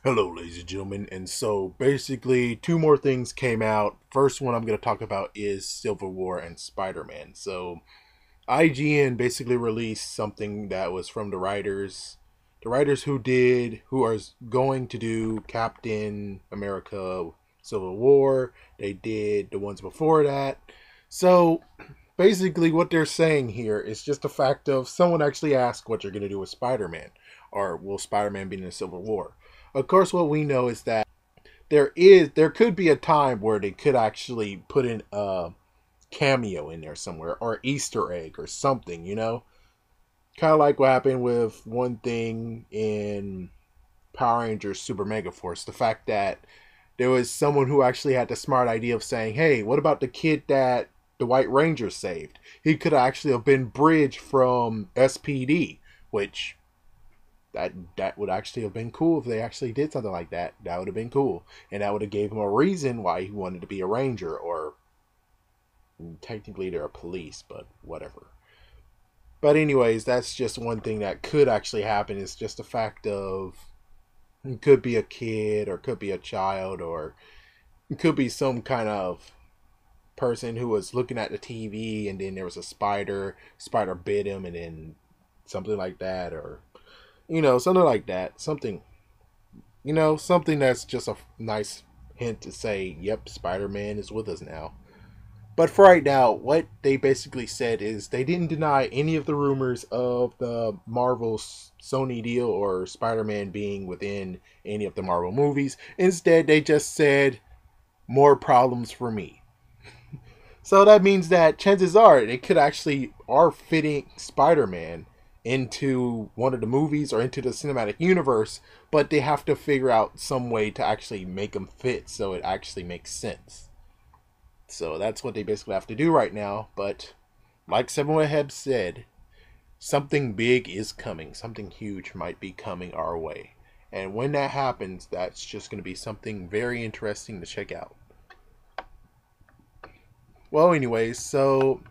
Hello, ladies and gentlemen. And so basically, two more things came out. First one I'm going to talk about is Civil War and Spider Man. So, IGN basically released something that was from the writers who are going to do Captain America Civil War. They did the ones before that. So, basically, what they're saying here is just the fact of someone actually asked what you're going to do with Spider Man, or will Spider Man be in the Civil War? Of course, what we know is that there could be a time where they could actually put in a cameo in there somewhere or Easter egg or something, kind of like what happened with one thing in Power Rangers Super Mega Force, the fact that there was someone who actually had the smart idea of saying, hey, what about the kid that the White Ranger saved? He could actually have been Bridge from SPD, which that would actually have been cool if they actually did something like that. That would have been cool, and that would have gave him a reason why he wanted to be a ranger, or technically they're a police, but whatever. But anyways, that's just one thing that could actually happen. Is just the fact of it could be a kid, or it could be a child, or it could be some kind of person who was looking at the TV and then there was a spider bit him, and then something like that, or something like that. Something that's just a nice hint to say, yep, Spider-Man is with us now. But for right now, what they basically said is they didn't deny any of the rumors of the Marvel Sony deal or Spider-Man being within any of the Marvel movies. Instead, they just said, more problems for me. So that means that chances are they could actually are fitting Spider-Man into one of the movies or into the cinematic universe, but they have to figure out some way to actually make them fit so it actually makes sense. So that's what they basically have to do right now. But like Seven Web said, something big is coming. Something huge might be coming our way. And when that happens, that's just going to be something very interesting to check out. Well, anyways, so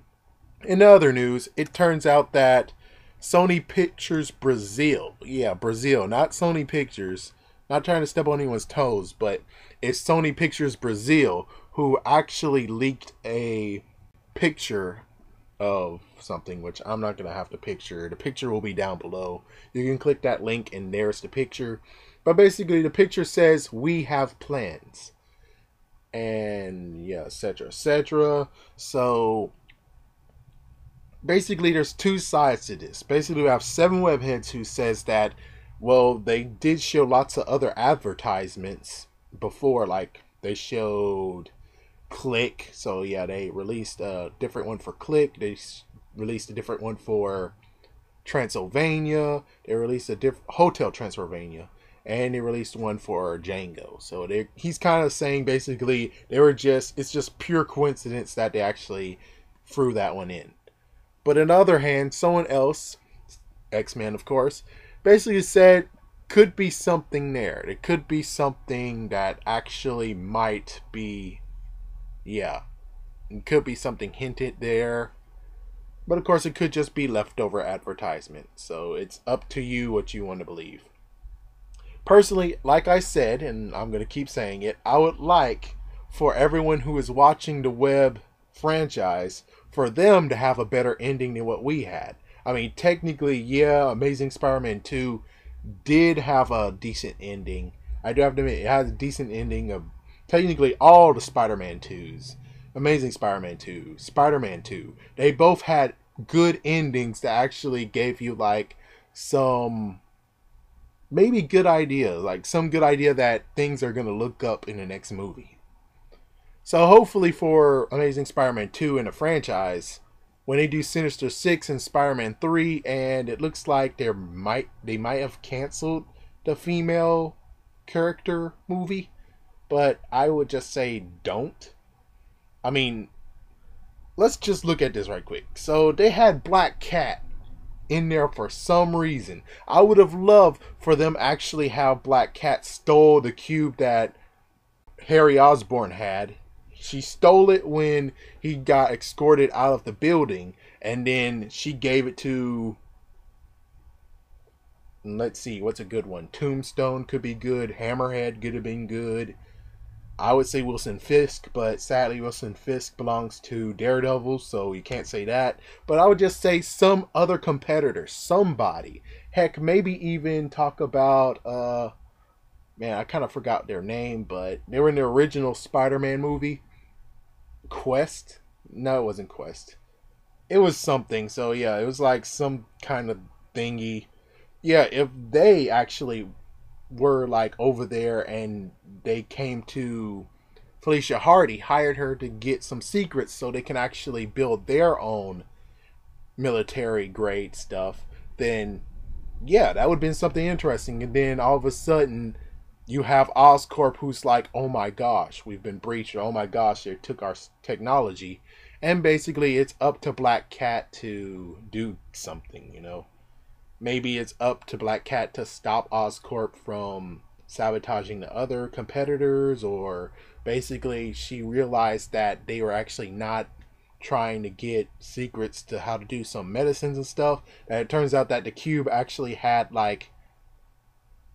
in other news, it turns out that Sony Pictures Brazil, yeah, Brazil, not Sony Pictures, not trying to step on anyone's toes, but it's Sony Pictures Brazil who actually leaked a picture of something, which I'm not going to have the picture. The picture will be down below. You can click that link and there's the picture. But basically, the picture says, we have plans. And yeah, etc., etc. So basically, there's two sides to this. Basically, we have Seven Webheads who says that, well, they did show lots of other advertisements before, like they showed Click. So yeah, they released a different one for Click. They released a different one for Transylvania. They released a different Hotel Transylvania. And they released one for Django. So he's kind of saying basically it's just pure coincidence that they actually threw that one in. But on the other hand, someone else, X-Men of course, basically said could be something there. It could be something that actually might be, yeah, it could be something hinted there. But of course, it could just be leftover advertisement. So it's up to you what you want to believe. Personally, like I said, and I'm going to keep saying it, I would like for everyone who is watching the web franchise for them to have a better ending than what we had. I mean, technically, yeah, Amazing Spider-Man 2 did have a decent ending. I do have to admit, it has a decent ending of technically all the Spider-Man 2s. Amazing Spider-Man 2, Spider-Man 2. They both had good endings that actually gave you like some maybe good idea, like some good idea that things are going to look up in the next movie. So hopefully for Amazing Spider-Man 2 in the franchise, when they do Sinister 6 and Spider-Man 3, and it looks like they might have canceled the female character movie, but I would just say don't. I mean, let's just look at this right quick. So they had Black Cat in there for some reason. I would have loved for them actually have Black Cat stole the cube that Harry Osborn had. She stole it when he got escorted out of the building, and then she gave it to let's see, what's a good one? Tombstone could be good. Hammerhead could have been good. I would say Wilson Fisk, but sadly Wilson Fisk belongs to Daredevil, so you can't say that. But I would just say some other competitor, somebody. Heck, maybe even talk about man, I kind of forgot their name, but they were in the original Spider-Man movie. Quest? No, it wasn't Quest. It was something. So yeah, it was like some kind of thingy. Yeah, if they actually were like over there and they came to Felicia Hardy, hired her to get some secrets so they can actually build their own military grade stuff, then yeah, that would have been something interesting. And then all of a sudden, you have Oscorp who's like, oh my gosh, we've been breached, or oh my gosh, they took our technology. And basically, it's up to Black Cat to do something, you know? Maybe it's up to Black Cat to stop Oscorp from sabotaging the other competitors, or basically she realized that they were actually not trying to get secrets to how to do some medicines and stuff. And it turns out that the cube actually had like,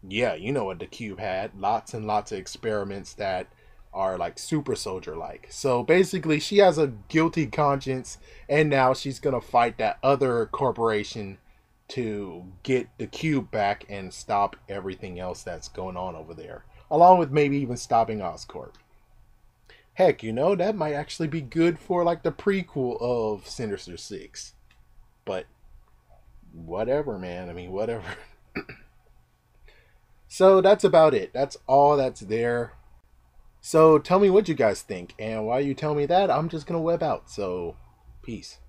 yeah, you know what the cube had, lots and lots of experiments that are like super soldier like. So basically she has a guilty conscience, and now she's gonna fight that other corporation to get the cube back and stop everything else that's going on over there, along with maybe even stopping Oscorp. Heck, you know, that might actually be good for like the prequel of Sinister Six. But whatever, man. I mean, whatever. So that's about it. That's all that's there. So tell me what you guys think. And while you tell me that, I'm just going to web out. So peace.